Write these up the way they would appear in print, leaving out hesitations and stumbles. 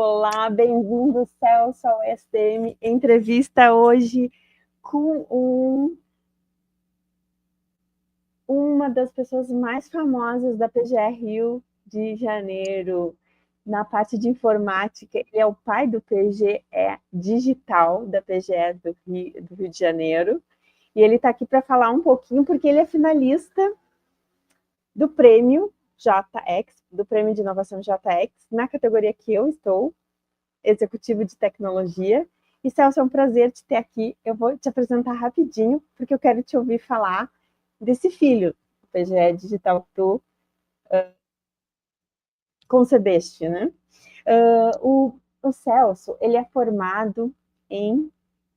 Olá, bem-vindo, Celso, ao STM. Entrevista hoje com uma das pessoas mais famosas da PGE Rio de Janeiro, na parte de informática. Ele é o pai do PGE Digital, da PGE do Rio de Janeiro. E ele está aqui para falar um pouquinho, porque ele é finalista do prêmio JX, do prêmio de inovação JX, na categoria que eu estou, executivo de tecnologia. E, Celso, é um prazer te ter aqui. Eu vou te apresentar rapidinho, porque eu quero te ouvir falar desse filho do PGE Digital que tu concebeste, né? O Celso, ele é formado em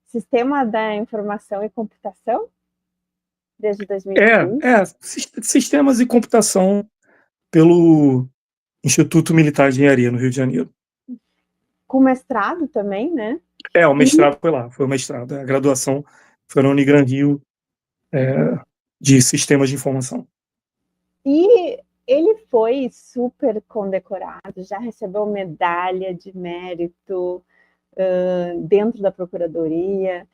Sistema da Informação e Computação desde 2015. Sistemas e computação pelo Instituto Militar de Engenharia, no Rio de Janeiro. Com mestrado também, né? O mestrado foi lá, foi o mestrado. A graduação foi na Unigran Rio, de Sistemas de Informação. E ele foi super condecorado, já recebeu medalha de mérito dentro da Procuradoria,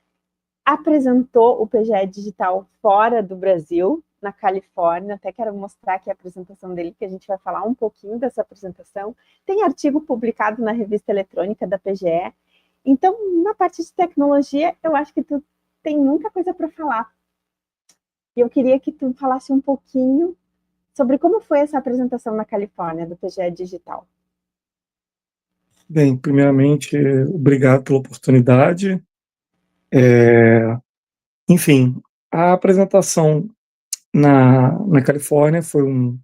apresentou o PGE Digital fora do Brasil, na Califórnia. Até quero mostrar aqui a apresentação dele, que a gente vai falar um pouquinho dessa apresentação. Tem artigo publicado na revista eletrônica da PGE. Então, na parte de tecnologia, eu acho que tu tem muita coisa para falar. E eu queria que tu falasse um pouquinho sobre como foi essa apresentação na Califórnia do PGE Digital. Bem, primeiramente, obrigado pela oportunidade. Enfim, a apresentação na Califórnia foi um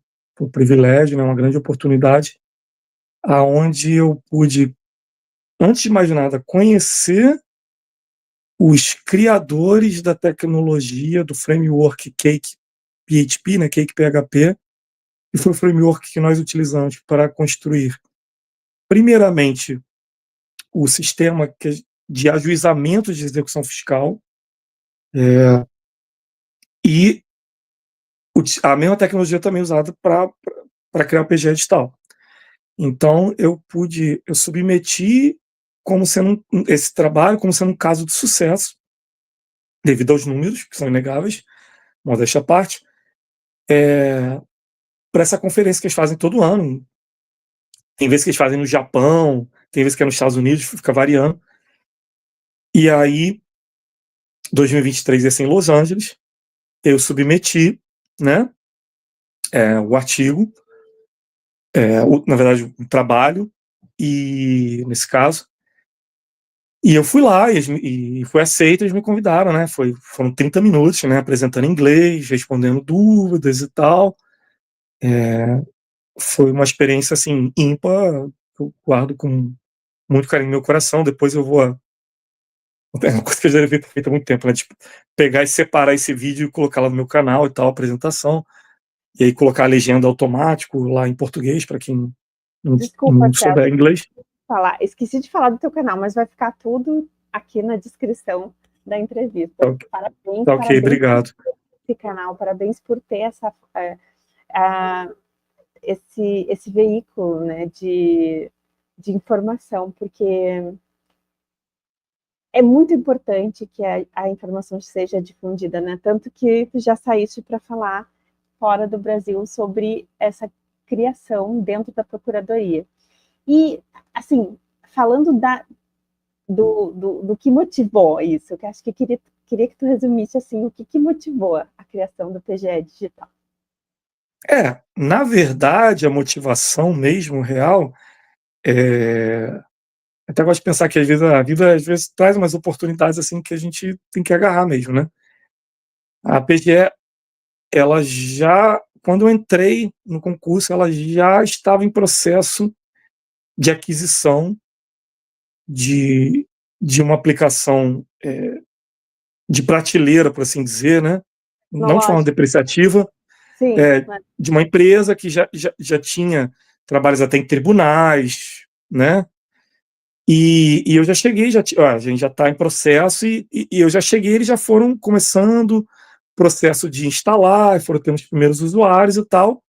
privilégio, né, uma grande oportunidade, aonde eu pude, antes de mais nada, conhecer os criadores da tecnologia do framework Cake PHP, né, Cake PHP, que foi o framework que nós utilizamos para construir, primeiramente, o sistema de ajuizamento de execução fiscal, e a mesma tecnologia também usada para criar o PGE Digital. Então, eu submeti esse trabalho como sendo um caso de sucesso, devido aos números, que são inegáveis, modéstia à parte, para essa conferência que eles fazem todo ano. Tem vezes que eles fazem no Japão, tem vezes que é nos Estados Unidos, fica variando. E aí, 2023 ia ser em Los Angeles, eu submeti, né, o artigo, na verdade, o trabalho, e nesse caso, e eu fui lá e fui aceito, eles me convidaram, né? Foram 30 minutos, né? Apresentando em inglês, respondendo dúvidas e tal. Foi uma experiência, assim, ímpar, que eu guardo com muito carinho no meu coração. Depois eu vou... É uma coisa que eu já devia ter feito há muito tempo, né? Tipo, pegar e separar esse vídeo e colocar lá no meu canal e tal, a apresentação. E aí colocar a legenda automático lá em português, para quem Desculpa, não souber Celso, inglês. esqueci de falar do teu canal, mas vai ficar tudo aqui na descrição da entrevista. Parabéns, Ok, parabéns obrigado. por esse canal, parabéns por ter esse veículo, né, de informação, porque é muito importante que a informação seja difundida, né? Tanto que tu já saíste para falar fora do Brasil sobre essa criação dentro da Procuradoria. E, assim, falando do que motivou isso, que acho que queria que tu resumisse assim, o que motivou a criação do PGE Digital. Na verdade, a motivação mesmo, real, até gosto de pensar que às vezes a vida traz umas oportunidades assim que a gente tem que agarrar mesmo, né? A PGE, quando eu entrei no concurso, ela já estava em processo de aquisição de uma aplicação de prateleira, por assim dizer, né? Não de forma depreciativa, Sim, de uma empresa que já tinha trabalhos até em tribunais, né? E eu já cheguei, a gente já está em processo, e eu já cheguei, eles já foram começando o processo de instalar, foram tendo os primeiros usuários e tal.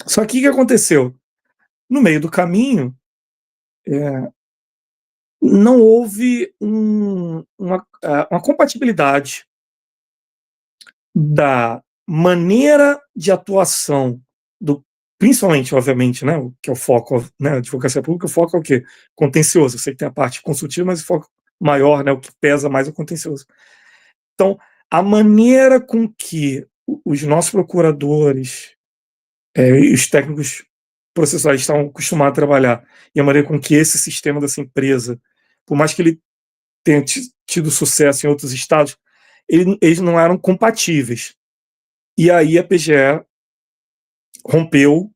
Só que o que aconteceu? No meio do caminho, não houve uma compatibilidade da maneira de atuação principalmente, obviamente, né, o que é o foco, né, a advocacia pública, o foco é o quê? Contencioso. Eu sei que tem a parte consultiva, mas o foco maior, né, o que pesa mais é o contencioso. Então, a maneira com que os nossos procuradores e os técnicos processuais estão acostumados a trabalhar, e a maneira com que esse sistema dessa empresa, por mais que ele tenha tido sucesso em outros estados, eles não eram compatíveis. E aí a PGE rompeu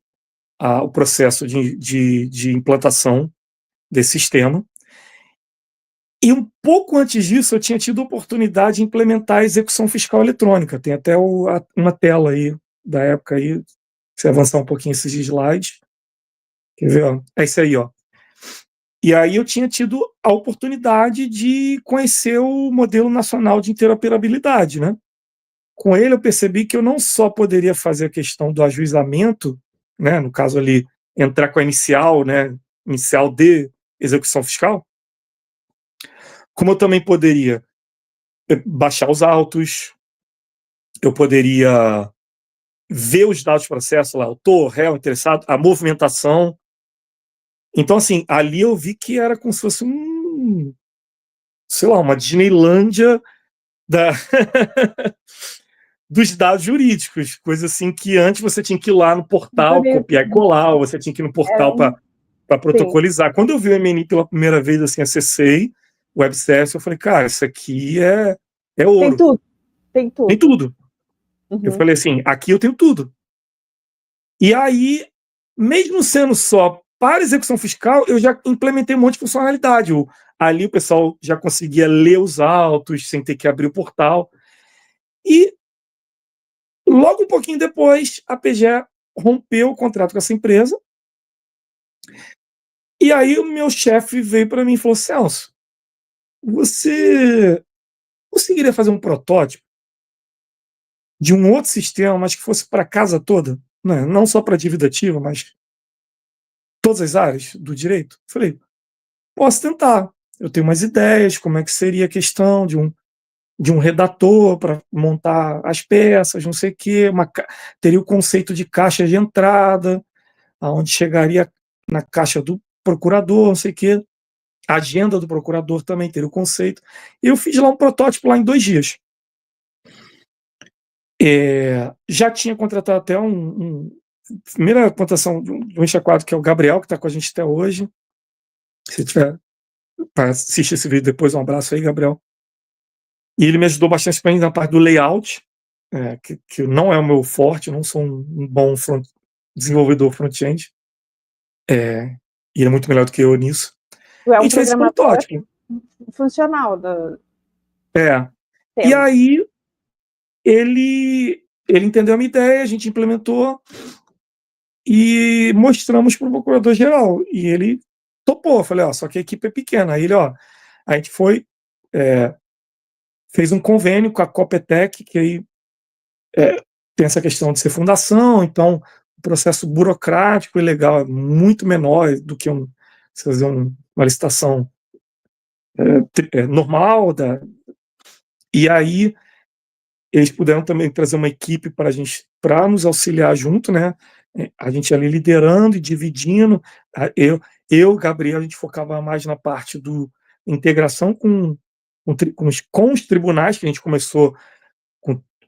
o processo de implantação desse sistema. E um pouco antes disso, eu tinha tido a oportunidade de implementar a execução fiscal eletrônica. Tem até uma tela aí da época aí. Se avançar um pouquinho esses slides. Quer ver? Ó? É isso aí, ó. E aí eu tinha tido a oportunidade de conhecer o modelo nacional de interoperabilidade, né? Com ele eu percebi que eu não só poderia fazer a questão do ajuizamento, né, no caso ali, entrar com a inicial, né, inicial de execução fiscal, como eu também poderia baixar os autos, eu poderia ver os dados do processo lá, autor, réu, interessado, a movimentação. Então, assim, ali eu vi que era como se fosse sei lá, uma Disneylândia dos dados jurídicos, coisa assim que antes você tinha que ir lá no portal, copiar e colar, ou você tinha que ir no portal para protocolizar. Quando eu vi o MNI pela primeira vez, assim, acessei o web service, eu falei, cara, isso aqui é ouro. Tem tudo. Tem tudo. Tem tudo. Eu falei assim, aqui eu tenho tudo. E aí, mesmo sendo só para execução fiscal, eu já implementei um monte de funcionalidade. Ali o pessoal já conseguia ler os autos sem ter que abrir o portal. E logo um pouquinho depois, a PGE rompeu o contrato com essa empresa. E aí o meu chefe veio para mim e falou: Celso, você conseguiria fazer um protótipo de um outro sistema, mas que fosse para a casa toda? Né? Não só para dívida ativa, mas todas as áreas do direito? Eu falei, posso tentar. Eu tenho umas ideias, como é que seria a questão de um redator para montar as peças, não sei o quê, teria o conceito de caixa de entrada, aonde chegaria na caixa do procurador, não sei o quê. A agenda do procurador também teria o conceito. Eu fiz lá um protótipo lá em 2 dias. Já tinha contratado até primeira contratação de um enxaquado, que é o Gabriel, que está com a gente até hoje. Se tiver para assistir esse vídeo depois, um abraço aí, Gabriel. E ele me ajudou bastante também na parte do layout, que não é o meu forte, eu não sou um bom desenvolvedor front-end. E ele é muito melhor do que eu nisso. Tu é a um gente fez esse programador protótipo. funcional. E aí ele entendeu a minha ideia, a gente implementou e mostramos para o procurador-geral. E ele topou. Eu falei, só que a equipe é pequena. Aí ele, a gente fez um convênio com a Copetec, que aí tem essa questão de ser fundação, então o processo burocrático e legal é muito menor do que fazer uma licitação normal. E aí eles puderam também trazer uma equipe para nos auxiliar junto, né? A gente ali liderando e dividindo. Eu, Gabriel, a gente focava mais na parte do integração com os tribunais, que a gente começou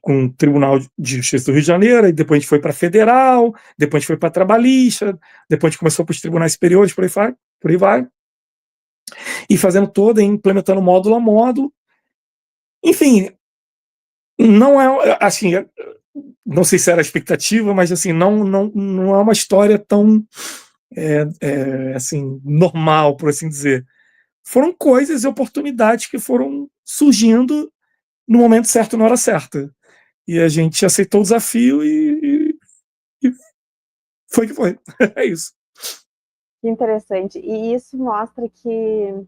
com o Tribunal de Justiça do Rio de Janeiro, e depois a gente foi para Federal, depois a gente foi para Trabalhista, depois a gente começou para os tribunais superiores, por aí vai. E fazendo toda, implementando módulo a módulo. Enfim, não é assim, não sei se era a expectativa, mas assim, não é uma história tão assim, normal, por assim dizer. Foram coisas e oportunidades que foram surgindo no momento certo, na hora certa. E a gente aceitou o desafio e foi que foi. É isso. Que interessante. E isso mostra que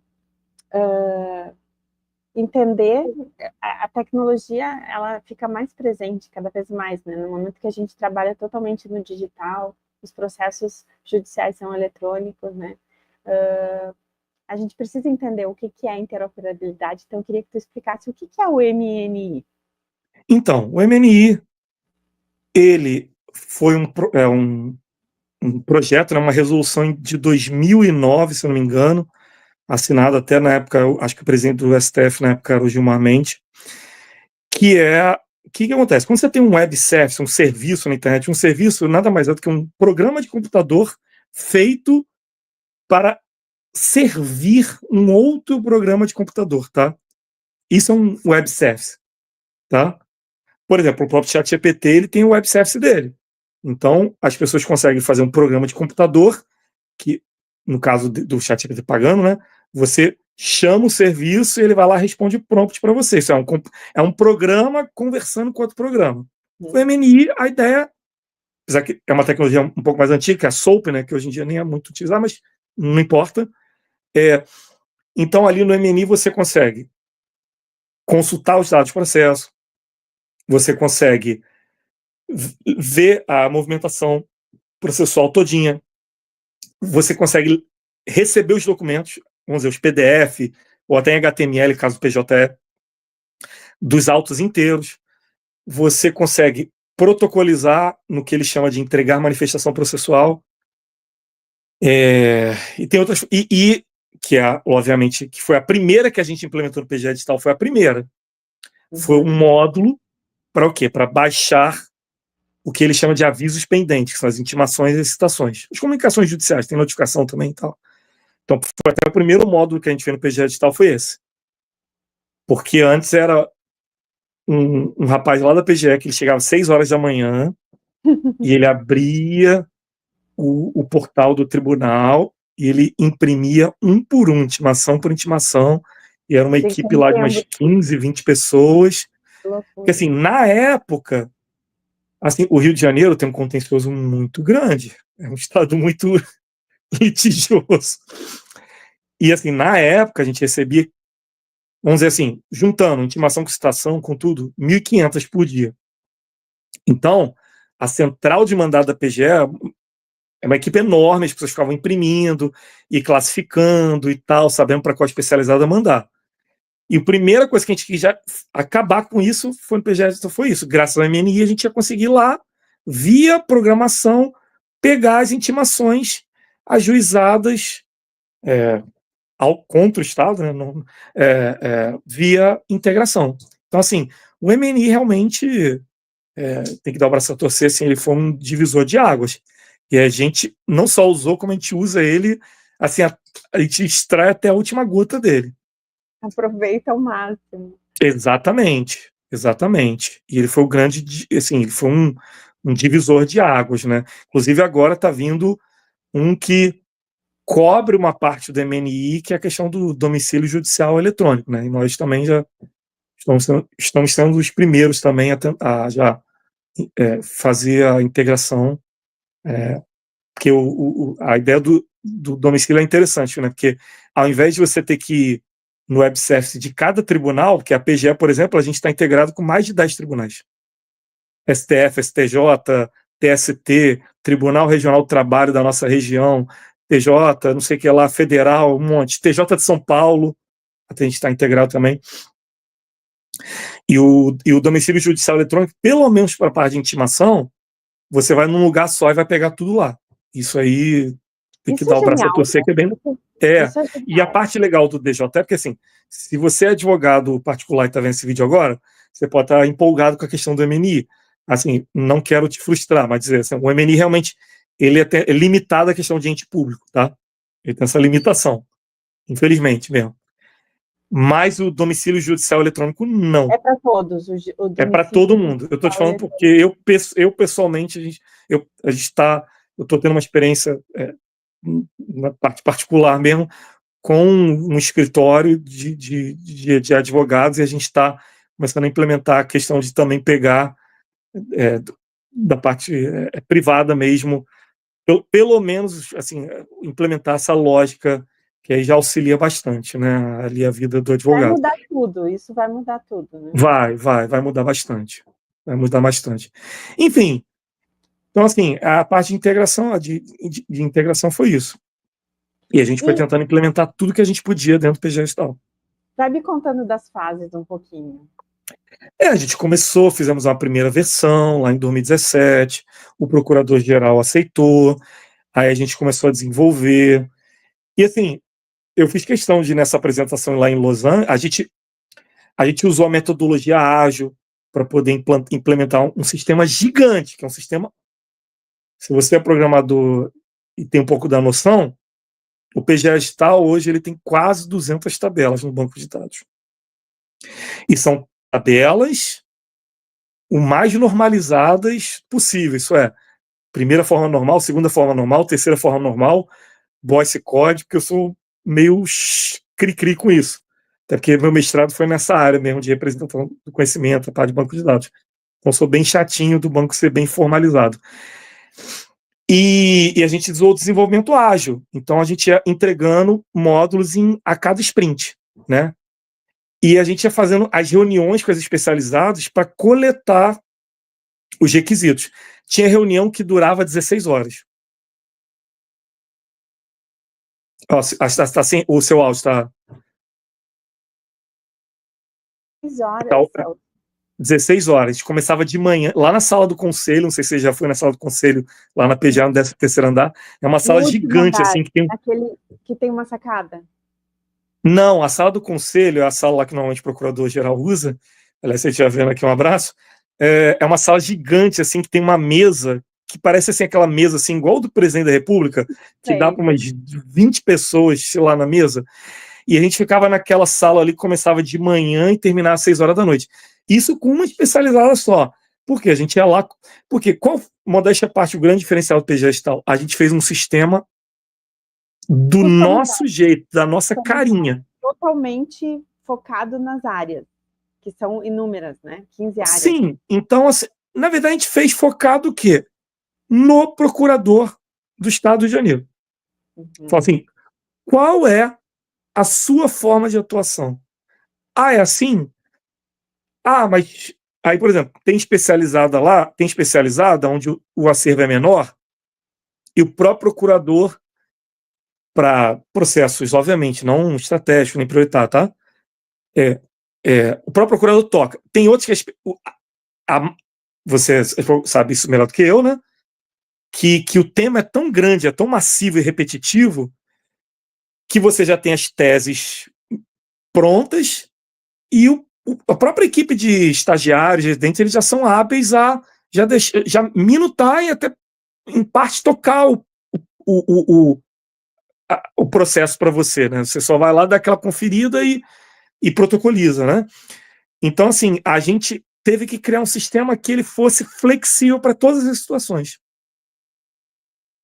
entender a tecnologia, ela fica mais presente cada vez mais, né? No momento que a gente trabalha totalmente no digital, os processos judiciais são eletrônicos, né? a gente precisa entender o que é a interoperabilidade, então eu queria que tu explicasse o que é o MNI. Então, o MNI, ele foi um projeto, né, uma resolução de 2009, se eu não me engano, assinado até na época, acho que o presidente do STF na época era o Gilmar Mendes, que é... O que acontece? Quando você tem um web service, um serviço na internet, um serviço nada mais é do que um programa de computador feito para servir um outro programa de computador, tá? Isso é um web service, tá? Por exemplo, o próprio ChatGPT, ele tem o web service dele. Então, as pessoas conseguem fazer um programa de computador que, no caso do ChatGPT pagando, né? Você chama o serviço e ele vai lá e responde prompt para você. Isso é um programa conversando com outro programa. O MNI, a ideia, apesar que é uma tecnologia um pouco mais antiga, que é a SOAP, né? Que hoje em dia nem é muito utilizada, mas não importa. Então, ali no MNI você consegue consultar os dados do processo, você consegue ver a movimentação processual todinha, você consegue receber os documentos, vamos dizer, os PDF, ou até em HTML, caso PJE, dos autos inteiros, você consegue protocolizar no que ele chama de entregar manifestação processual, e tem outras, que é, obviamente, que foi a primeira que a gente implementou no PGE Digital, foi a primeira. Foi um módulo para o quê? Para baixar o que ele chama de avisos pendentes, que são as intimações e citações. As comunicações judiciais, tem notificação também e tal. Então, foi até o primeiro módulo que a gente fez no PGE Digital foi esse. Porque antes era um rapaz lá da PGE que ele chegava às 6 horas da manhã e ele abria o portal do tribunal e ele imprimia um por um, intimação por intimação, e era uma equipe lá de umas 15, 20 pessoas. Porque, assim, na época, assim, o Rio de Janeiro tem um contencioso muito grande, é um estado muito litigioso. E, assim, na época, a gente recebia, vamos dizer assim, juntando intimação com citação, com tudo, 1.500 por dia. Então, a central de mandado da PGE é uma equipe enorme, as pessoas ficavam imprimindo e classificando e tal, sabendo para qual especializada mandar. E a primeira coisa que a gente quis já acabar com isso foi no PGE, foi isso. Graças ao MNI, a gente ia conseguir lá, via programação, pegar as intimações ajuizadas contra o Estado, né, via integração. Então, assim, o MNI realmente tem que dar o braço a torcer, assim, ele foi um divisor de águas. E a gente não só usou, como a gente usa ele, assim, a gente extrai até a última gota dele. Aproveita ao máximo. Exatamente, exatamente. E ele foi o grande, assim, ele foi um divisor de águas, né? Inclusive agora está vindo um que cobre uma parte do MNI, que é a questão do domicílio judicial eletrônico, né? E nós também já estamos sendo os primeiros também a já fazer a integração, porque a ideia do domicílio é interessante, né? Porque ao invés de você ter que ir no web service de cada tribunal, que a PGE, por exemplo, a gente está integrado com mais de 10 tribunais. STF, STJ, TST, Tribunal Regional do Trabalho da nossa região, TJ, não sei o que lá, Federal, um monte. TJ de São Paulo, a gente está integrado também. E o domicílio judicial eletrônico, pelo menos para a parte de intimação, você vai num lugar só e vai pegar tudo lá. Isso aí tem que dar o braço a torcer, que é bem... E a parte legal do DJE é porque, assim, se você é advogado particular e está vendo esse vídeo agora, você pode estar empolgado com a questão do MNI. Assim, não quero te frustrar, mas dizer assim, o MNI realmente ele é limitado à questão de ente público, tá? Ele tem essa limitação, infelizmente mesmo. Mas o domicílio judicial eletrônico, não. É para todos. É para todo mundo. Eu estou te falando porque eu pessoalmente, eu estou tendo uma experiência na parte particular mesmo, com um escritório de advogados, e a gente está começando a implementar a questão de também pegar da parte privada mesmo, pelo menos assim, implementar essa lógica, que aí já auxilia bastante, né, ali a vida do advogado. Vai mudar tudo, isso vai mudar tudo, né? Vai mudar bastante. Vai mudar bastante. Enfim, então assim, a parte de integração, de integração foi isso. E a gente foi tentando implementar tudo que a gente podia dentro do PGE Gestal. Vai me contando das fases um pouquinho. A gente começou, fizemos uma primeira versão lá em 2017, o procurador-geral aceitou, aí a gente começou a desenvolver. E assim, eu fiz questão de, nessa apresentação lá em Los Angeles, a gente usou a metodologia ágil para poder implementar um sistema gigante, que é um sistema. Se você é programador e tem um pouco da noção, o PGE Gestal hoje ele tem quase 200 tabelas no banco de dados. E são tabelas o mais normalizadas possível, isso é, primeira forma normal, segunda forma normal, terceira forma normal, voice code, porque eu sou meio cri-cri com isso. Até porque meu mestrado foi nessa área mesmo de representação do conhecimento, a parte de banco de dados. Então, eu sou bem chatinho do banco ser bem formalizado. E a gente usou o desenvolvimento ágil. Então, a gente ia entregando módulos a cada sprint, né? E a gente ia fazendo as reuniões com as especializadas para coletar os requisitos. Tinha reunião que durava 16 horas. Assim, o seu áudio está... 6 horas. Tá, 16 horas. A gente começava de manhã, lá na sala do conselho, não sei se você já foi na sala do conselho, lá na PGA, no 13º andar. É uma sala gigante, andar, assim, que tem... Aquele que tem uma sacada. Não, a sala do conselho é a sala lá que normalmente o procurador-geral usa. Aliás, você estiver vendo aqui, um abraço. É uma sala gigante, assim, que tem uma mesa que parece, assim, aquela mesa, assim, igual do presidente da República, que dá para umas 20 pessoas, sei lá, na mesa. E a gente ficava naquela sala ali que começava de manhã e terminava às 6 horas da noite. Isso com uma especializada só. Por quê? A gente ia lá... Porque qual, modéstia à parte, o grande diferencial do PGE Gestal? A gente fez um sistema do nosso jeito, da nossa carinha. Totalmente focado nas áreas, que são inúmeras, né? 15 áreas. Sim, então, assim, na verdade, a gente fez focado o quê? No procurador do Estado do Rio de Janeiro. Fala assim, qual é a sua forma de atuação? Ah, é assim? Ah, mas... Aí, por exemplo, tem especializada lá, tem especializada onde o acervo é menor, e o próprio procurador, para processos, obviamente, não estratégicos nem prioritários, tá? O próprio procurador toca. Tem outros que você sabe isso melhor do que eu, né? Que o tema é tão grande, é tão massivo e repetitivo, que você já tem as teses prontas e a própria equipe de estagiários, residentes, eles já são hábeis a já minutar e até, em parte, tocar o processo para você, né? Você só vai lá, dar aquela conferida e protocoliza, né? Então, assim, a gente teve que criar um sistema que ele fosse flexível para todas as situações.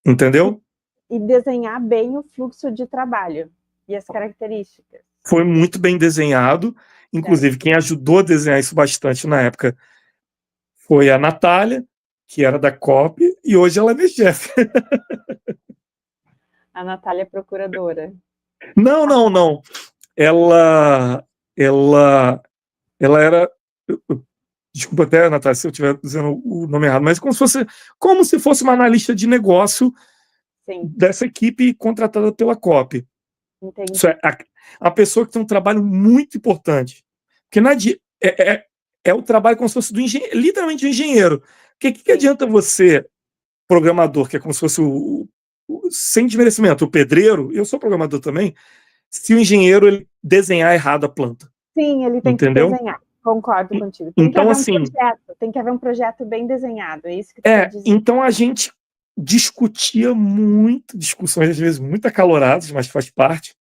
Entendeu? E desenhar bem o fluxo de trabalho e as características. Foi muito bem desenhado. Inclusive, quem ajudou a desenhar isso bastante na época foi a Natália, que era da COP, e hoje ela é minha chefe. A Natália é procuradora. Não. Ela era... Desculpa até, Natália, se eu estiver dizendo o nome errado, mas como se fosse uma analista de negócio. Sim. Dessa equipe contratada pela COP. Entendi. Isso é a pessoa que tem um trabalho muito importante. Porque é o trabalho como se fosse literalmente do engenheiro. Porque que adianta você, programador, que é como se fosse sem desmerecimento, o pedreiro, eu sou programador também, se o engenheiro ele desenhar errado a planta? Sim, ele tem que desenhar. Concordo contigo. Tem então, tem que haver um projeto bem desenhado, é isso que tu quer dizer. Então a gente discutia muito, discussões às vezes muito acaloradas, mas faz parte,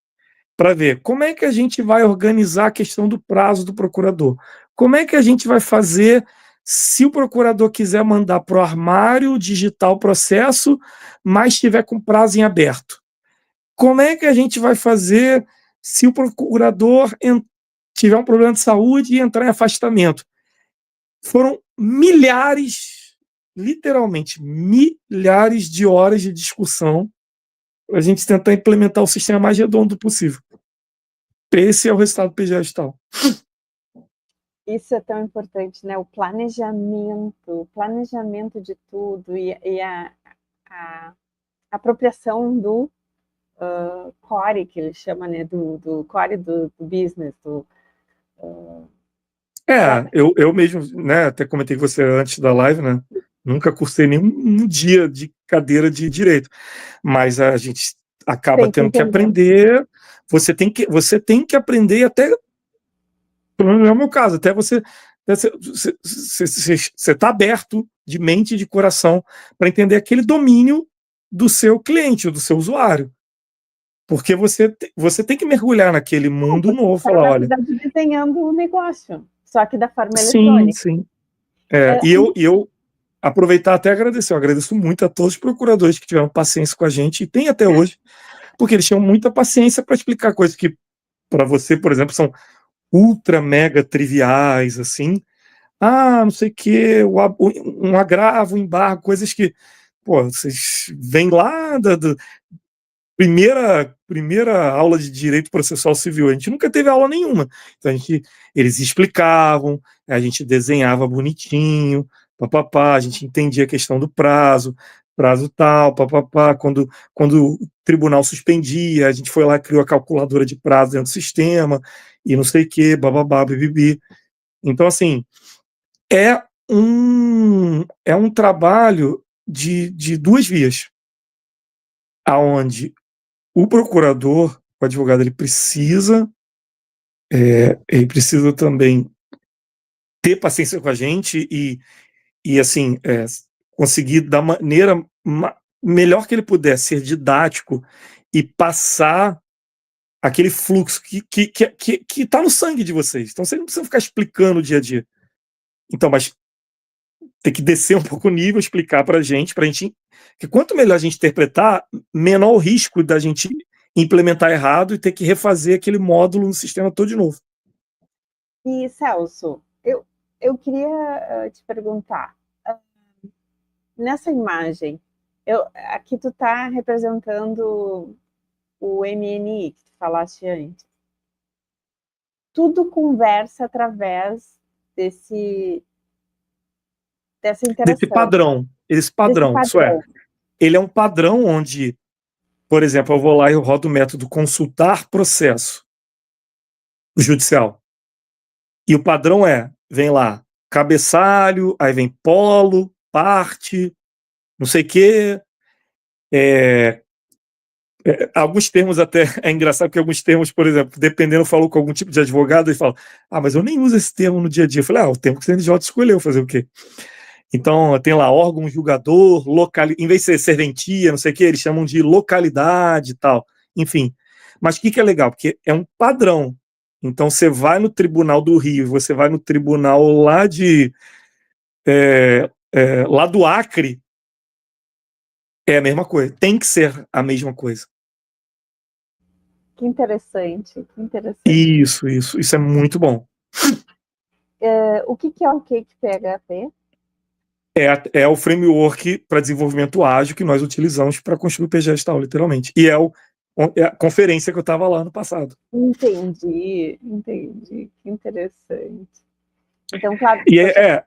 para ver como é que a gente vai organizar a questão do prazo do procurador. Como é que a gente vai fazer se o procurador quiser mandar para o armário digitar o processo, mas estiver com prazo em aberto? Como é que a gente vai fazer se o procurador tiver um problema de saúde e entrar em afastamento? Foram literalmente milhares de horas de discussão para a gente tentar implementar o sistema mais redondo possível. Esse é o resultado do PGE Gestal. Isso é tão importante, né? O planejamento de tudo e a apropriação do core, que ele chama, né, do core do business, eu mesmo, né, até comentei com você antes da live, né, nunca cursei nenhum dia de cadeira de direito, mas a gente acaba tem que tendo que entender. aprender, você tem que aprender até, pelo menos no meu caso, até você está aberto de mente e de coração para entender aquele domínio do seu cliente, do seu usuário. Porque você tem que mergulhar naquele mundo Porque novo, você está, falar, na olha, verdade, desenhando o negócio, só que da forma sim, eletrônica. sim. É, E eu aproveitar até agradecer. Eu agradeço muito a todos os procuradores que tiveram paciência com a gente, e tem até hoje, porque eles tinham muita paciência para explicar coisas que, para você, por exemplo, são ultra mega triviais, assim. Ah, não sei o quê, um agravo, um embargo, coisas que, pô, vocês vêm lá da primeira aula de direito processual civil. A gente nunca teve aula nenhuma. Então eles explicavam, a gente desenhava bonitinho, papapá, a gente entendia a questão do prazo tal, papapá, quando o tribunal suspendia, a gente foi lá, criou a calculadora de prazo dentro do sistema, e não sei o que, bababá, bibibi. Então, assim, é um trabalho de duas vias, aonde o procurador, o advogado, ele precisa também ter paciência com a gente e assim, conseguir da maneira melhor que ele puder ser didático e passar aquele fluxo que está no sangue de vocês. Então, vocês não precisam ficar explicando o dia a dia. Então, mas tem que descer um pouco o nível, explicar para a gente, que quanto melhor a gente interpretar, menor o risco da gente implementar errado e ter que refazer aquele módulo no sistema todo de novo. E, Celso, eu queria te perguntar, nessa imagem, aqui tu está representando o MNI que tu falaste antes. Tudo conversa através dessa Desse interação, padrão, esse desse padrão, isso é, padrão. ele é um padrão onde, por exemplo, eu vou lá e eu rodo o método consultar processo judicial. E o padrão vem lá, cabeçalho, aí vem polo, parte, não sei o quê. Alguns termos até, é engraçado que alguns termos, por exemplo, dependendo, eu falo com algum tipo de advogado e falo, mas eu nem uso esse termo no dia a dia. Eu falei, o termo que o CNJ escolheu, fazer o quê? Então, tem lá órgão julgador, em vez de ser serventia, não sei o que, eles chamam de localidade e tal. Enfim. Mas o que é legal? Porque é um padrão. Então, você vai no Tribunal do Rio, você vai no tribunal lá do Acre, é a mesma coisa. Tem que ser a mesma coisa. Que interessante, que interessante. Isso é muito bom. O que é o Cake PHP? É o framework para desenvolvimento ágil que nós utilizamos para construir o PGS tal, literalmente. E é a conferência que eu estava lá no passado. Entendi. Que interessante. Então, claro, E poxa,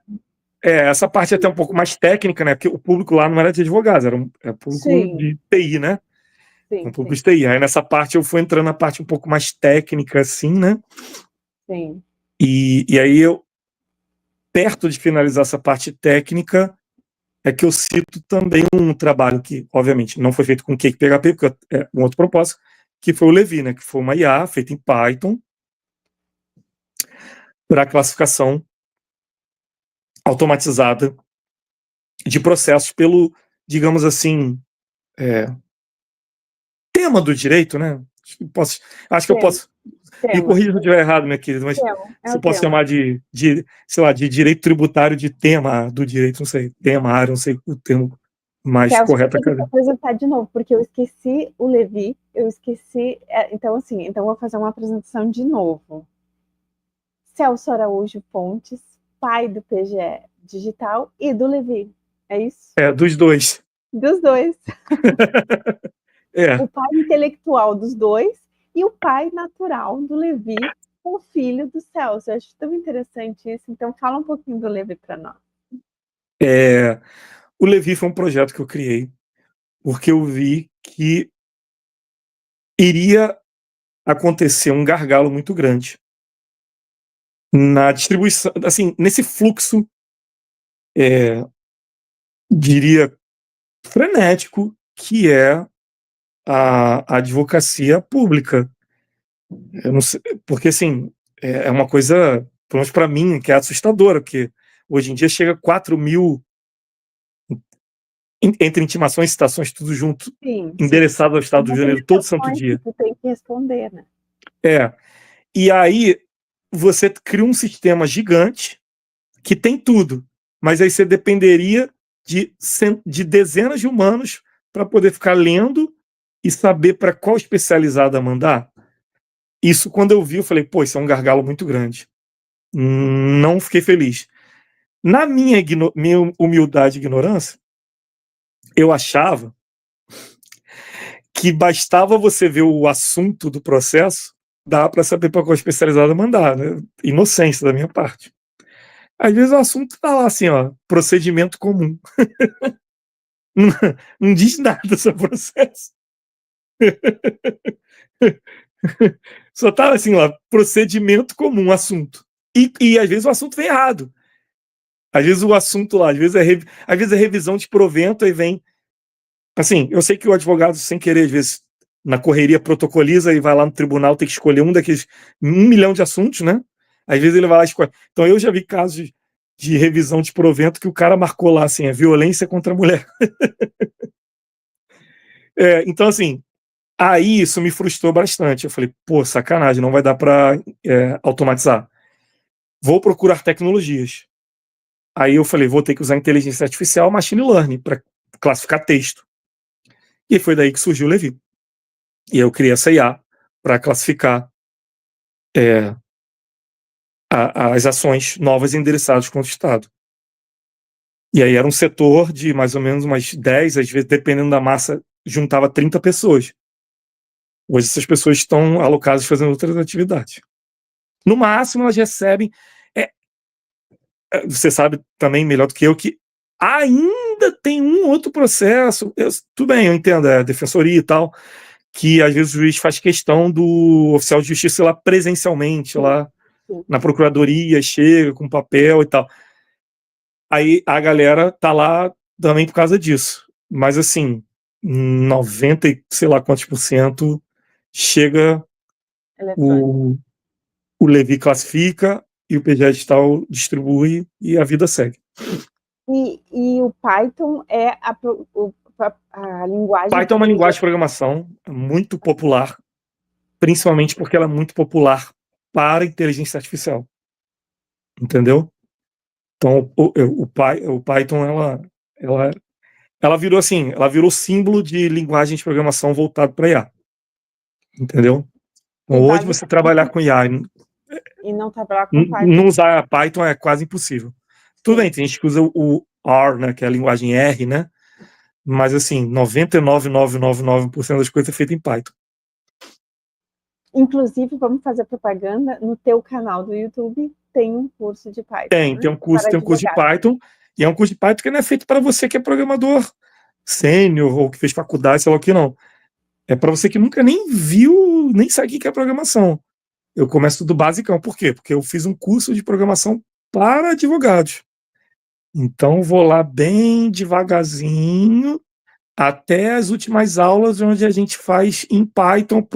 essa parte é até um pouco mais técnica, né? Porque o público lá não era de advogados, era público sim, de TI, né? Um sim, público sim, de TI. Aí nessa parte eu fui entrando na parte um pouco mais técnica, assim, né? sim. E aí perto de finalizar essa parte técnica, é que eu cito também um trabalho que, obviamente, não foi feito com Cake PHP, porque é um outro propósito, que foi o Levi, né? Que foi uma IA feita em Python para classificação automatizada de processos pelo, digamos assim, tema do direito, né? Acho que eu Tema, posso. Me tema, corrija se eu estiver errado, minha querida, mas tema, é se o eu posso tema. chamar sei lá, de direito tributário de tema do direito, não sei, tema, área, não sei o termo mais Celso, vou correto a ter que te cada. apresentar de novo, porque eu esqueci o Levi, eu esqueci. Então, assim, então vou fazer uma apresentação de novo. Celso Araújo Pontes, pai do PGE Digital e do Levi. É isso? Dos dois. Dos dois. É, O pai intelectual dos dois e o pai natural do Levi, o filho do Celso. Eu acho tão interessante isso. Então, fala um pouquinho do Levi para nós. o Levi foi um projeto que eu criei porque eu vi que iria acontecer um gargalo muito grande na distribuição, assim, nesse fluxo, diria, frenético, que é a advocacia pública. Eu não sei, porque assim, é uma coisa, pelo menos para mim, que é assustadora, porque hoje em dia chega a 4.000 entre intimações e citações, tudo junto, Sim, sim. endereçado ao Estado do Rio de Janeiro todo santo Movimentações dia. que tu tem que responder, né? E aí você cria um sistema gigante que tem tudo, mas aí você dependeria de dezenas de humanos para poder ficar lendo e saber para qual especializada mandar. Isso, quando eu vi, eu falei, pô, isso é um gargalo muito grande. Não fiquei feliz. Na minha humildade e ignorância, eu achava que bastava você ver o assunto do processo, dá para saber para qual especializada mandar, né? Inocência da minha parte. Às vezes o assunto tá lá assim, ó, procedimento comum. Não, não diz nada sobre o processo. Só tá assim, ó, procedimento comum, assunto. E às vezes o assunto vem errado. Às vezes o assunto lá, às vezes é revisão de provento, aí vem. Assim, eu sei que o advogado, sem querer, às vezes, na correria, protocoliza e vai lá no tribunal, tem que escolher um daqueles 1 milhão de assuntos, né? Às vezes ele vai lá e escolhe. Então eu já vi casos de revisão de provento que o cara marcou lá assim, a violência contra a mulher. Então, assim, aí isso me frustrou bastante. Eu falei, pô, sacanagem, não vai dar para automatizar. Vou procurar tecnologias. Aí eu falei, vou ter que usar inteligência artificial, machine learning, para classificar texto. E foi daí que surgiu o Levi. E eu criei essa IA para classificar as ações novas endereçadas contra o Estado. E aí era um setor de mais ou menos umas 10, às vezes, dependendo da massa, juntava 30 pessoas. Hoje essas pessoas estão alocadas fazendo outras atividades. No máximo, elas recebem. Você sabe também melhor do que eu que ainda tem um outro processo. Tudo bem, eu entendo, defensoria e tal, que às vezes o juiz faz questão do oficial de justiça ir lá presencialmente, lá na procuradoria, chega com papel e tal. Aí a galera tá lá também por causa disso. Mas assim, 90 e sei lá quantos por cento chega, o Levi classifica e o PGE Digital distribui e a vida segue. E o Python é a linguagem... Python é uma linguagem de programação muito popular, principalmente porque ela é muito popular para inteligência artificial. Entendeu? Então, o Python, ela virou assim, ela virou símbolo de linguagem de programação voltado para IA. Entendeu? Então, hoje você trabalhar com IA e não trabalhar com Python, não usar Python é quase impossível. Tudo bem, tem gente que usa o R, né, que é a linguagem R, né? Mas assim, 99,999% das coisas é feita em Python. Inclusive, vamos fazer propaganda, no teu canal do YouTube tem um curso de Python. Tem um curso de Python, e é um curso de Python que não é feito para você que é programador sênior ou que fez faculdade, sei lá o que não. É para você que nunca nem viu, nem sabe o que é programação. Eu começo do basicão. Por quê? Porque eu fiz um curso de programação para advogados. Então, vou lá bem devagarzinho até as últimas aulas, onde a gente faz em Python,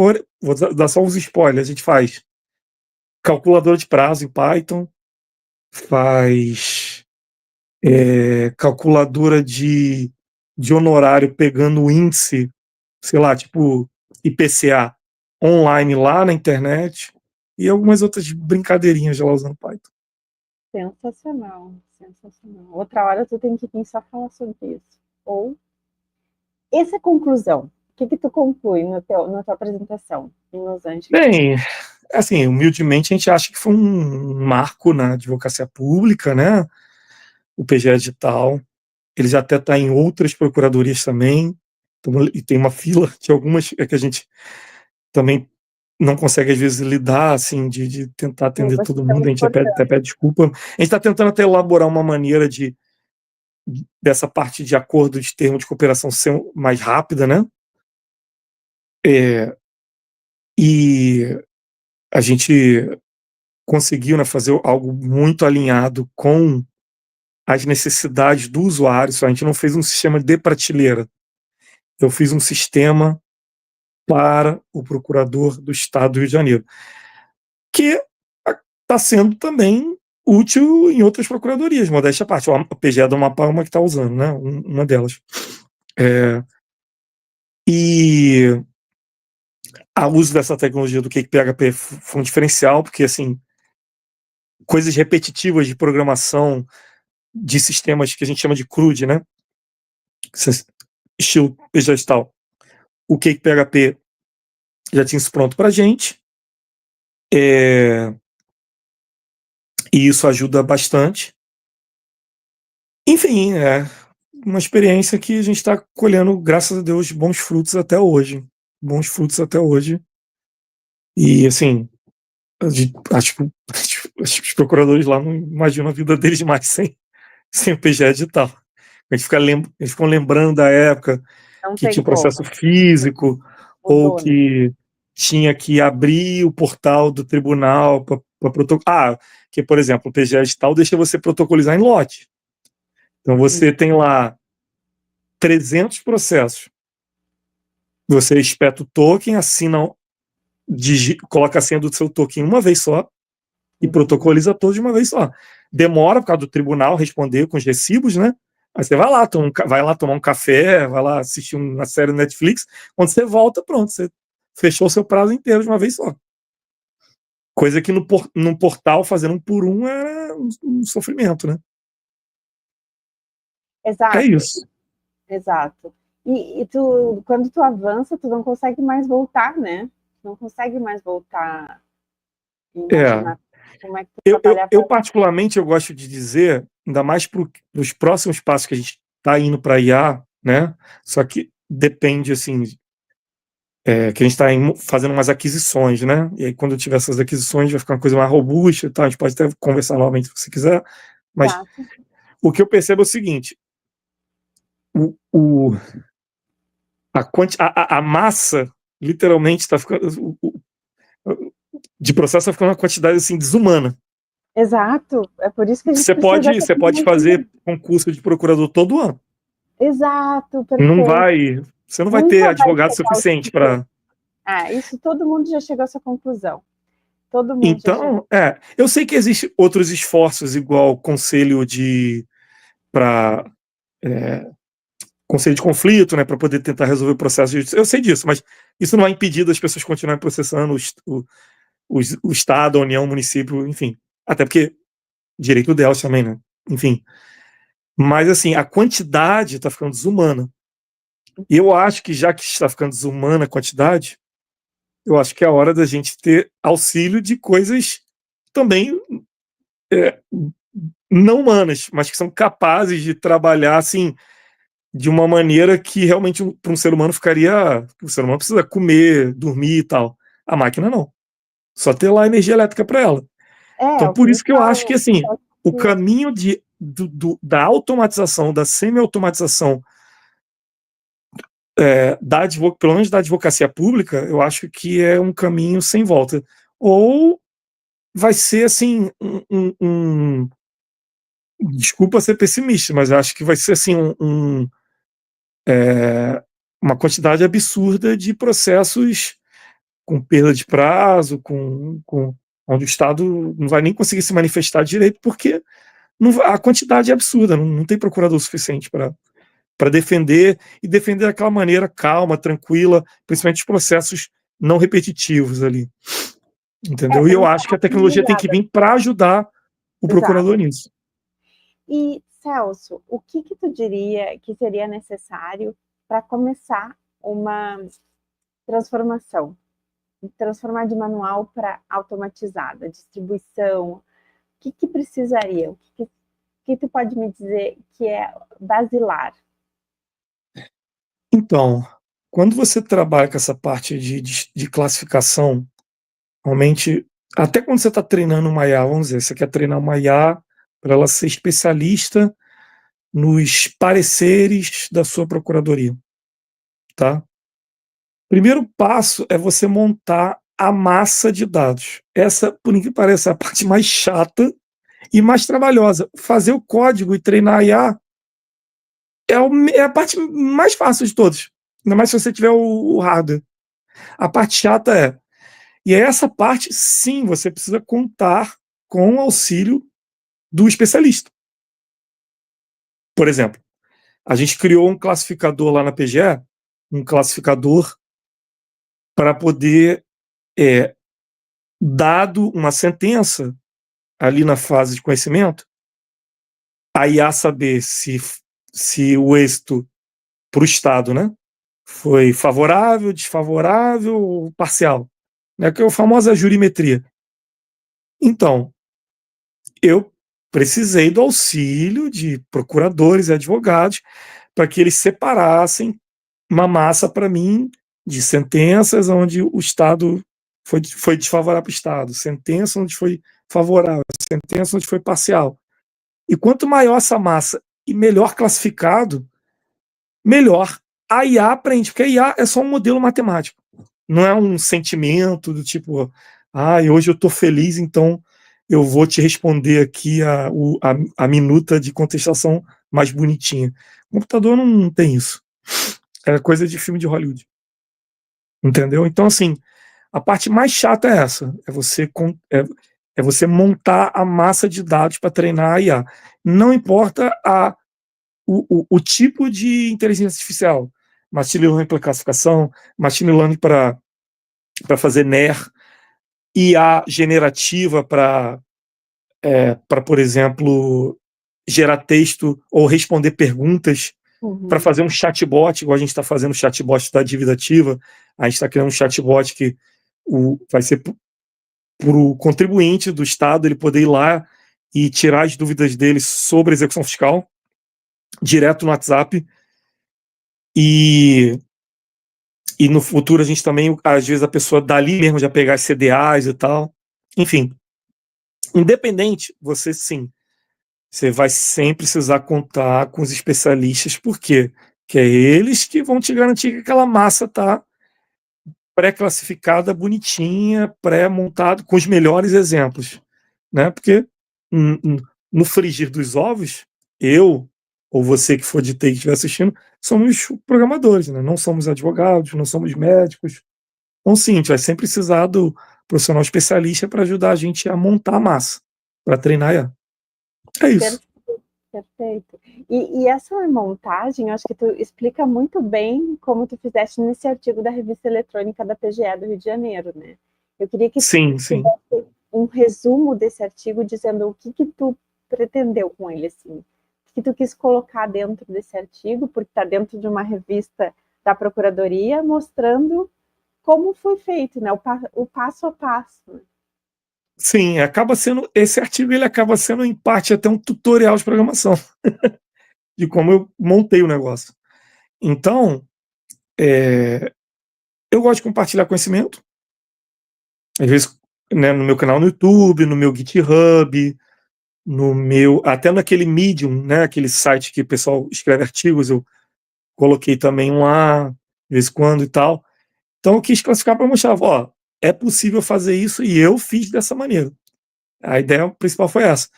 vou dar só uns spoilers, a gente faz calculadora de prazo em Python, faz calculadora de honorário pegando o índice, sei lá, tipo IPCA, online lá na internet, e algumas outras brincadeirinhas lá usando Python. Sensacional, sensacional. Outra hora tu tem que vir só falar sobre isso. Ou essa conclusão, o que tu conclui na tua apresentação em Los Angeles? Bem, assim, humildemente a gente acha que foi um marco na advocacia pública, né? O PGE Digital, ele já até está em outras procuradorias também, e tem uma fila de algumas que a gente também não consegue às vezes lidar, assim, de tentar atender todo mundo, a gente até pede desculpa. A gente está tentando até elaborar uma maneira dessa parte de acordo de termo de cooperação ser mais rápida, né? e a gente conseguiu, né, fazer algo muito alinhado com as necessidades do usuário. Só a gente não fez um sistema de prateleira. Eu fiz um sistema para o procurador do Estado do Rio de Janeiro, que está sendo também útil em outras procuradorias, modéstia à parte. A PGE do Amapá é uma que está usando, né? Uma delas. E o uso dessa tecnologia do Cake PHP foi um diferencial, porque assim, coisas repetitivas de programação de sistemas que a gente chama de CRUD, né? Estilo gestal. O Cake PHP já tinha isso pronto para a gente. E isso ajuda bastante. Enfim, é uma experiência que a gente está colhendo, graças a Deus, bons frutos até hoje. Bons frutos até hoje. E, assim, acho que os procuradores lá não imaginam a vida deles mais sem o PGE digital. A gente ficam lembrando da época Não que tem tinha como. processo físico, ou Mudou, né? que tinha que abrir o portal do tribunal para protocolar. Que, por exemplo, o PGE digital deixa você protocolizar em lote. Então você tem lá 300 processos. Você espeta o token, assina, coloca a senha do seu token uma vez só e protocoliza todos de uma vez só. Demora por causa do tribunal responder com os recibos, né? Aí você vai lá tomar um café, vai lá assistir uma série no Netflix. Quando você volta, pronto, você fechou o seu prazo inteiro de uma vez só. Coisa que no portal, fazendo um por um, era um sofrimento, né? É Exato, isso. exato. E tu, quando tu avança, tu não consegue mais voltar, né? Não consegue mais voltar e É. imaginar como é que tu trabalhava. Eu particularmente, eu gosto de dizer, ainda mais para os próximos passos que a gente está indo para IA, né? Só que depende, assim, que a gente está fazendo umas aquisições, né? E aí, quando eu tiver essas aquisições, vai ficar uma coisa mais robusta e tal. A gente pode até conversar novamente se você quiser. Mas Exato. o que eu percebo é o seguinte: o, o, a massa, literalmente, está ficando. De processo está ficando uma quantidade assim, desumana. Exato. É por isso que a gente Você precisa pode, da você pode tecnologia. fazer concurso de procurador todo ano. Exato, Não perfeito. vai, você não vai ter Nunca vai advogado chegar ao suficiente suficiente. para. Isso todo mundo já chegou a essa conclusão. Todo mundo já chegou. Então, eu sei que existem outros esforços, igual conselho para conselho de conflito, né, para poder tentar resolver o processo de justiça. Eu sei disso, mas isso não vai impedir das pessoas continuarem processando o Estado, a União, o município, enfim. Até porque direito delas também, né? Enfim. Mas, assim, a quantidade está ficando desumana. E eu acho que, já que está ficando desumana a quantidade, eu acho que é a hora da gente ter auxílio de coisas também não humanas, mas que são capazes de trabalhar assim de uma maneira que realmente para um ser humano ficaria. O ser humano precisa comer, dormir e tal. A máquina não. Só ter lá energia elétrica para ela. Então, O que por me isso que eu acho que fala, assim, o caminho da automatização, da semi-automatização, pelo menos da advocacia pública, eu acho que é um caminho sem volta. Ou vai ser assim desculpa ser pessimista, mas eu acho que vai ser assim uma quantidade absurda de processos com perda de prazo, onde o Estado não vai nem conseguir se manifestar direito, porque a quantidade é absurda, não tem procurador suficiente para defender, e defender daquela maneira calma, tranquila, principalmente os processos não repetitivos ali. Entendeu? E para eu não acho que ficar a tecnologia tem que desligada. vir para ajudar o Exato. procurador nisso. E, Celso, o que tu diria que seria necessário para começar uma transformação? Transformar de manual para automatizada, distribuição, o que precisaria? O que tu pode me dizer que é basilar? Então, quando você trabalha com essa parte de classificação, realmente, até quando você está treinando uma IA, vamos dizer, você quer treinar uma IA para ela ser especialista nos pareceres da sua procuradoria, tá? Primeiro passo é você montar a massa de dados. Essa, por incrível que pareça, é a parte mais chata e mais trabalhosa. Fazer o código e treinar a IA é a parte mais fácil de todas. Ainda mais se você tiver o hardware. A parte chata é. E essa parte, sim, você precisa contar com o auxílio do especialista. Por exemplo, a gente criou um classificador lá na PGE, um classificador para poder, dado uma sentença ali na fase de conhecimento, a IA saber se o êxito para o Estado, né, foi favorável, desfavorável ou parcial, né, que é a famosa jurimetria. Então, eu precisei do auxílio de procuradores e advogados para que eles separassem uma massa para mim de sentenças onde o Estado foi desfavorável para o Estado, sentença onde foi favorável, sentença onde foi parcial. E quanto maior essa massa e melhor classificado, melhor a IA aprende, porque a IA é só um modelo matemático, não é um sentimento do tipo, hoje eu estou feliz, então eu vou te responder aqui a minuta de contestação mais bonitinha. O computador não tem isso. É coisa de filme de Hollywood. Entendeu? Então, assim, a parte mais chata é essa. É você montar a massa de dados para treinar a IA. Não importa o tipo de inteligência artificial. Machine Learning para classificação, Machine Learning para fazer NER, IA generativa para, por exemplo, gerar texto ou responder perguntas, para fazer um chatbot, igual a gente está fazendo o chatbot da dívida ativa. A gente está criando um chatbot que vai ser para o contribuinte do Estado ele poder ir lá e tirar as dúvidas dele sobre a execução fiscal direto no WhatsApp. E no futuro a gente também, às vezes, a pessoa dali mesmo já pegar as CDAs e tal. Enfim, independente, você sim, você vai sempre precisar contar com os especialistas, por quê? Porque é eles que vão te garantir que aquela massa está pré-classificada, bonitinha, pré-montado, com os melhores exemplos. Né? Porque no frigir dos ovos, eu ou você que for de TI que estiver assistindo, somos programadores, né? Não somos advogados, não somos médicos. Então, sim, a gente vai sempre precisar do profissional especialista para ajudar a gente a montar a massa, para treinar ela. É isso. Perfeito. E essa montagem, eu acho que tu explica muito bem como tu fizeste nesse artigo da revista eletrônica da PGE do Rio de Janeiro, né? Eu queria que tu fizesse um resumo desse artigo dizendo o que tu pretendeu com ele, assim. O que tu quis colocar dentro desse artigo, porque está dentro de uma revista da Procuradoria, mostrando como foi feito, né? O passo a passo. Sim, esse artigo ele acaba sendo, em parte, até um tutorial de programação de como eu montei o negócio. Então, eu gosto de compartilhar conhecimento, às vezes, né, no meu canal no YouTube, no meu GitHub, até naquele Medium, né, aquele site que o pessoal escreve artigos, eu coloquei também lá, de vez em quando e tal. Então eu quis classificar para mostrar, é possível fazer isso e eu fiz dessa maneira. A ideia principal foi essa.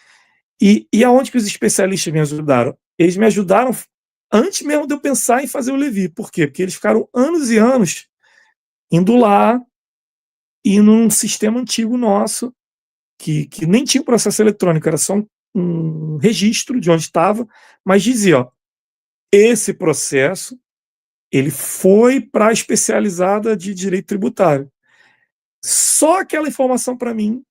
E aonde que os especialistas me ajudaram? Eles me ajudaram antes mesmo de eu pensar em fazer o Levi. Por quê? Porque eles ficaram anos e anos indo lá e num sistema antigo nosso, que nem tinha processo eletrônico, era só um registro de onde estava, mas dizia, esse processo ele foi para a especializada de direito tributário. Só aquela informação para mim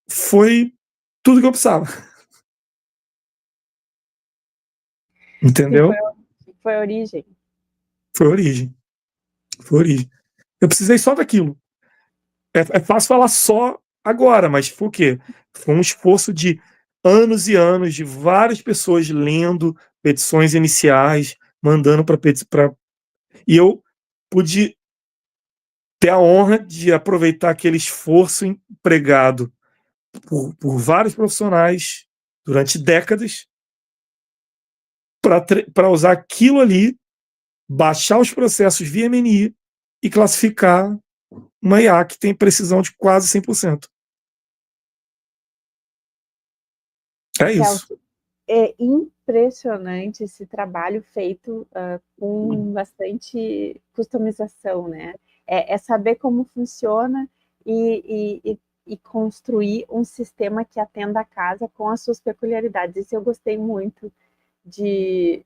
foi tudo que eu precisava. Entendeu? Foi a origem. Foi a origem. Foi a origem. Eu precisei só daquilo. É fácil falar só agora, mas foi o quê? Foi um esforço de anos e anos, de várias pessoas lendo petições iniciais, mandando para e eu pude ter a honra de aproveitar aquele esforço empregado por vários profissionais durante décadas para usar aquilo ali, baixar os processos via MNI e classificar uma IA que tem precisão de quase 100%. É isso. Celso, é impressionante esse trabalho feito com bastante customização, né? É saber como funciona e construir um sistema que atenda a casa com as suas peculiaridades. Isso eu gostei muito de,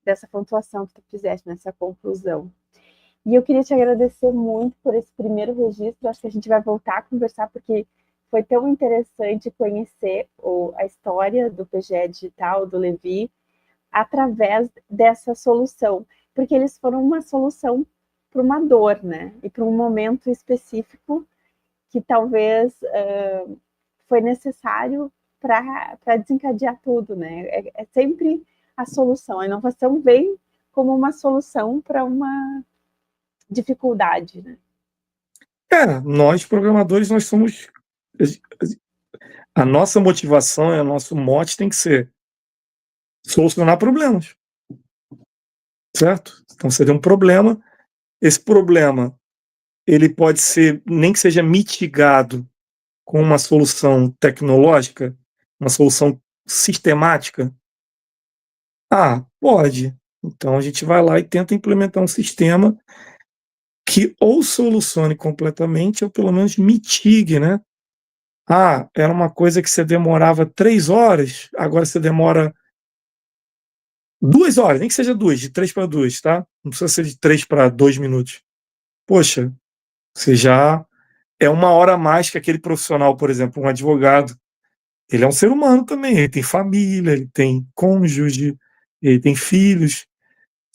dessa pontuação que tu fizeste, nessa conclusão. E eu queria te agradecer muito por esse primeiro registro. Acho que a gente vai voltar a conversar, porque foi tão interessante conhecer a história do PGE Digital, do Levi, através dessa solução, porque eles foram uma solução para uma dor, né? E para um momento específico que talvez foi necessário para desencadear tudo, né? É sempre a solução. A inovação vem como uma solução para uma dificuldade, né? Nós programadores, nós somos. A nossa motivação e o nosso mote tem que ser solucionar problemas, certo? Então seria um problema. Esse problema ele pode ser, nem que seja mitigado com uma solução tecnológica, uma solução sistemática. Pode. Então a gente vai lá e tenta implementar um sistema que ou solucione completamente ou pelo menos mitigue, né? Era uma coisa que você demorava 3 horas, agora você demora 2 horas, nem que seja duas, de 3 para 2, tá? Não precisa ser de 3 para 2 minutos. Poxa, você já é 1 hora a mais que aquele profissional, por exemplo, um advogado. Ele é um ser humano também, ele tem família, ele tem cônjuge, ele tem filhos.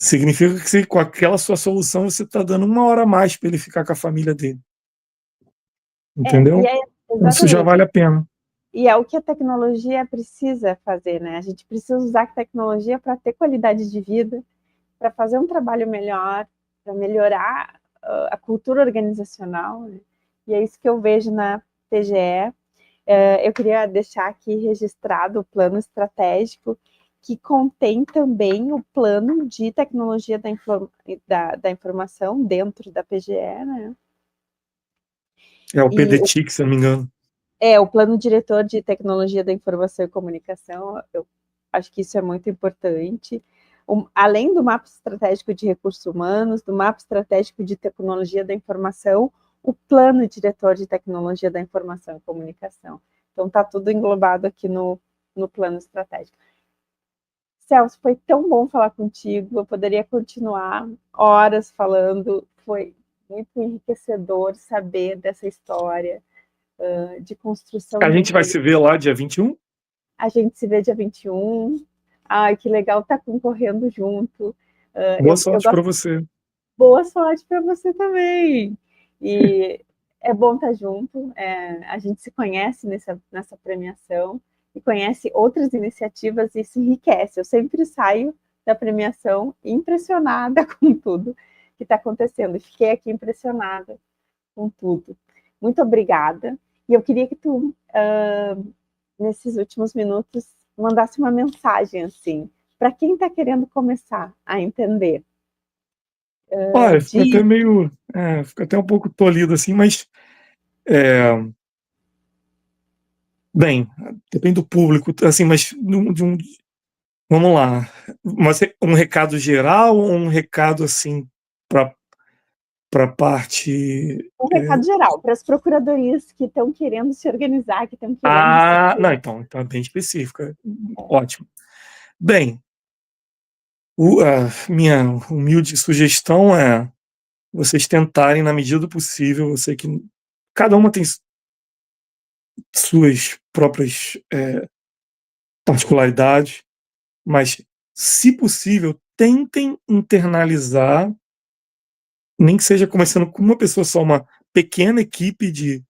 Significa que com aquela sua solução você está dando 1 hora a mais para ele ficar com a família dele. E Entendeu? é Isso já exatamente. vale a pena. E é o que a tecnologia precisa fazer, né? A gente precisa usar a tecnologia para ter qualidade de vida, para fazer um trabalho melhor, para melhorar a cultura organizacional, né? E é isso que eu vejo na PGE. Eu queria deixar aqui registrado o plano estratégico, que contém também o plano de tecnologia da informação dentro da PGE, né? É o E PDTIC, se não me engano. o plano diretor de tecnologia da informação e comunicação. Eu acho que isso é muito importante. Além do mapa estratégico de recursos humanos, do mapa estratégico de tecnologia da informação, o plano diretor de tecnologia da informação e comunicação. Então, está tudo englobado aqui no plano estratégico. Celso, foi tão bom falar contigo. Eu poderia continuar horas falando. Foi muito enriquecedor saber dessa história de construção A de um gente vai se projeto. ver lá dia 21? A gente se vê dia 21. Ai, que legal estar concorrendo junto. Boa Eu sorte para gosto. você. Boa sorte para você também. E é bom estar junto. A gente se conhece nessa premiação e conhece outras iniciativas e se enriquece. Eu sempre saio da premiação impressionada com tudo que está acontecendo. E fiquei aqui impressionada com tudo. Muito obrigada. E eu queria que tu, nesses últimos minutos, mandasse uma mensagem assim, para quem está querendo começar a entender. Olha, De fica até um pouco tolhido assim, mas é, bem, depende do público, assim, mas vamos lá, mas um recado geral ou um recado assim para a parte. um recado geral para as procuradorias que estão querendo se organizar, que estão querendo se. Não, então é bem específica. Ótimo. Bem, a minha humilde sugestão é vocês tentarem, na medida do possível, eu sei que cada uma tem suas próprias particularidades, mas, se possível, tentem internalizar, nem que seja começando com uma pessoa só, uma pequena equipe de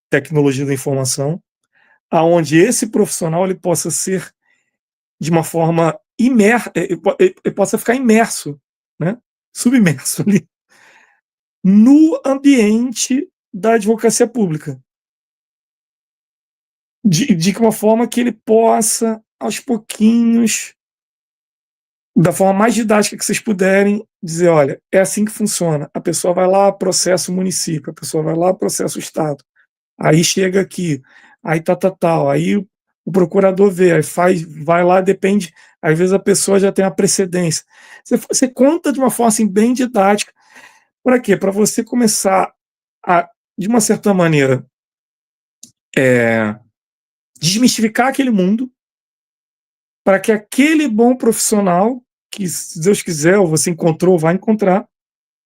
tecnologia da informação, aonde esse profissional ele possa ser de uma forma ele possa ficar imerso, né? Submerso ali no ambiente da advocacia pública, de uma forma que ele possa, aos pouquinhos, da forma mais didática que vocês puderem, dizer, olha, é assim que funciona. A pessoa vai lá, processa o município, a pessoa vai lá, processa o Estado. Aí chega aqui, aí tal. Aí o procurador vê, aí vai lá, depende. Às vezes a pessoa já tem uma precedência. Você conta de uma forma assim, bem didática. Para quê? Para você começar a, de uma certa maneira, desmistificar aquele mundo, para que aquele bom profissional, que se Deus quiser, ou você encontrou, vai encontrar,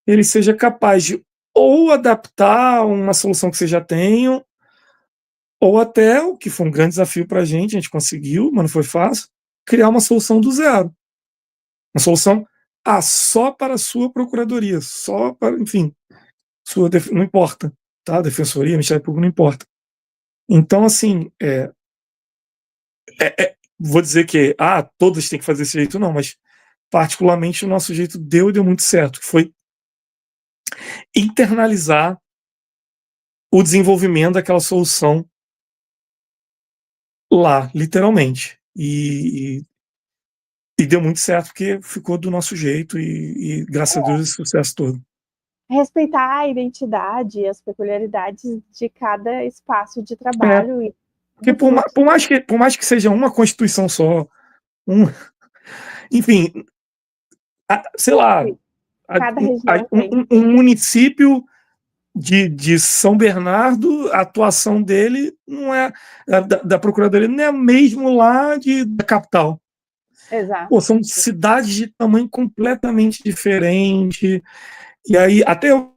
ele seja capaz de ou adaptar uma solução que você já tenha, ou até, o que foi um grande desafio para a gente conseguiu, mas não foi fácil, criar uma solução do zero. Uma solução só para a sua procuradoria, só para, enfim, não importa, tá? Defensoria, Ministério Público, não importa. Então, assim, vou dizer que todos têm que fazer esse jeito, não, mas particularmente o nosso jeito deu muito certo, que foi internalizar o desenvolvimento daquela solução lá, literalmente. E deu muito certo porque ficou do nosso jeito e graças a Deus esse sucesso todo. Respeitar a identidade e as peculiaridades de cada espaço de trabalho. Porque por mais que seja uma constituição só, enfim, sei lá, cada região um município de São Bernardo, a atuação dele não é da Procuradoria, não é mesmo lá da capital. Exato. Pô, são cidades de tamanho completamente diferente. E aí, até eu